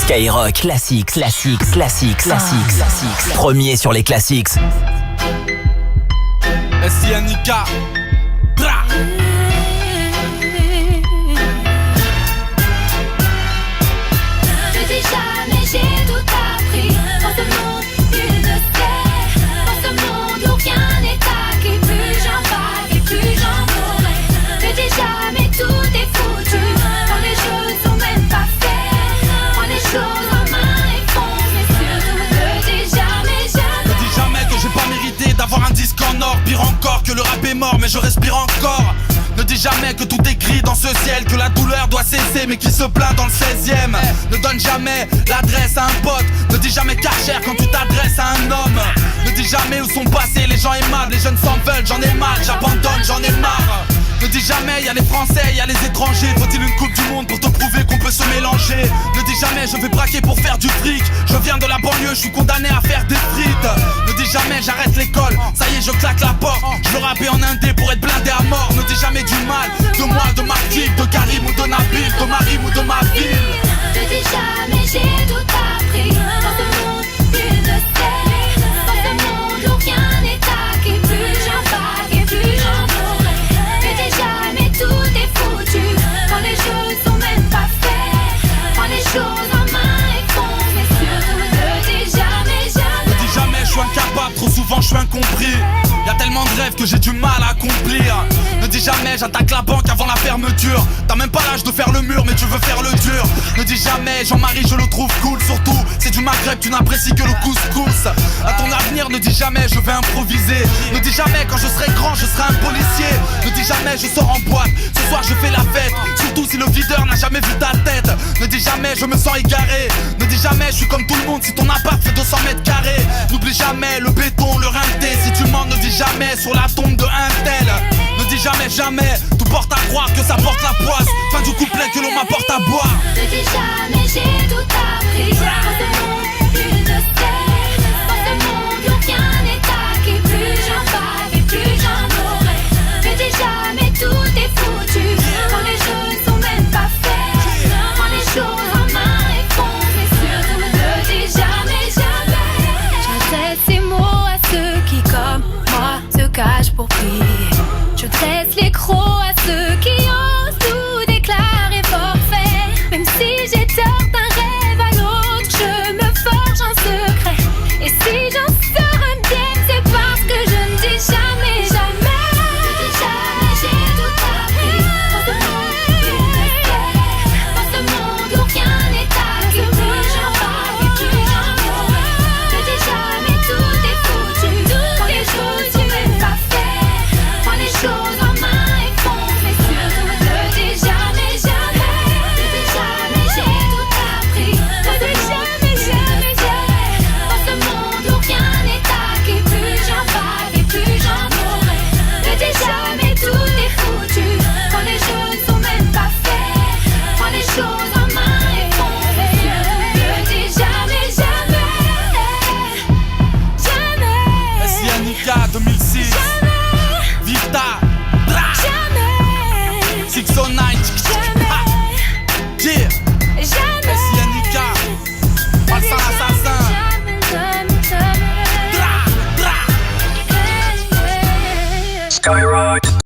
Skyrock, classique. Premier sur les classiques. SINIK. Bra. Je dis jamais j'ai tout appris. Dans ce monde, nul ne sait. Dans ce monde où rien n'est acquis. Plus j'en vague et plus j'en mourrai. Je dis jamais tout est foutu. Quand les jeux sont même pas faits. Prends les choses en main et fonce. Mais surtout ne dis jamais. Ne dis jamais que j'ai pas mérité d'avoir un disque en or. Pire encore que le rap est mort mais je respire encore. Ne dis jamais que tout est gris dans ce ciel, que la douleur doit cesser mais qui se plaint dans le 16e. Ne donne jamais l'adresse à un pote. Ne dis jamais Karcher quand tu t'adresses à un homme. Ne dis jamais où sont passés les gens aimables. Les jeunes s'en veulent, j'en ai mal, j'abandonne, j'en ai marre. Ne dis jamais y'a les Français, y'a les étrangers. Faut-il une coupe du monde pour te prouver qu'on peut se mélanger? Ne dis jamais je vais braquer pour faire du fric. Je viens de la banlieue, je suis condamné à faire des frites. Ne dis jamais j'arrête l'école, ça y est je claque la porte. Je veux rapper en indé pour être blindé à mort. Ne dis jamais du mal, de moi, de ma clique, de Karim ou de Nabil, de Marim ou de ma ville. Ne dis jamais j'ai tout appris. Dans ce monde, nul ne sait. Dans ce monde où rien n'est acquis. Plus j'en vague et plus j'en mourrai. Ne dis jamais tout est foutu. Quand les jeux sont même pas faits. Prends les choses en main et fonce. Mais surtout ne dis jamais. Ne dis jamais je suis incapable, trop souvent je suis incompris. Y'a tellement de rêves que j'ai du mal à accomplir. Ne dis jamais j'attaque la banque avant la fermeture. T'as même pas l'âge de faire le mur mais tu veux faire le dur. Ne dis jamais Jean-Marie je le trouve cool. Surtout c'est du Maghreb, tu n'apprécies que le couscous. À ton avenir ne dis jamais je vais improviser. Ne dis jamais quand je serai grand je serai un policier. Ne dis jamais je sors en boîte, ce soir je fais la fête. Surtout si le videur n'a jamais vu ta tête. Ne dis jamais je me sens égaré. Ne dis jamais je suis comme tout le monde si ton appart fait 200 mètres carrés. N'oublie jamais le béton, le rinté. Si tu mens ne dis jamais sur la tombe de un tel. Ne dis jamais, tout porte à croire que ça porte la poisse. Fin du couplet que l'on m'apporte à boire. Ne dis jamais.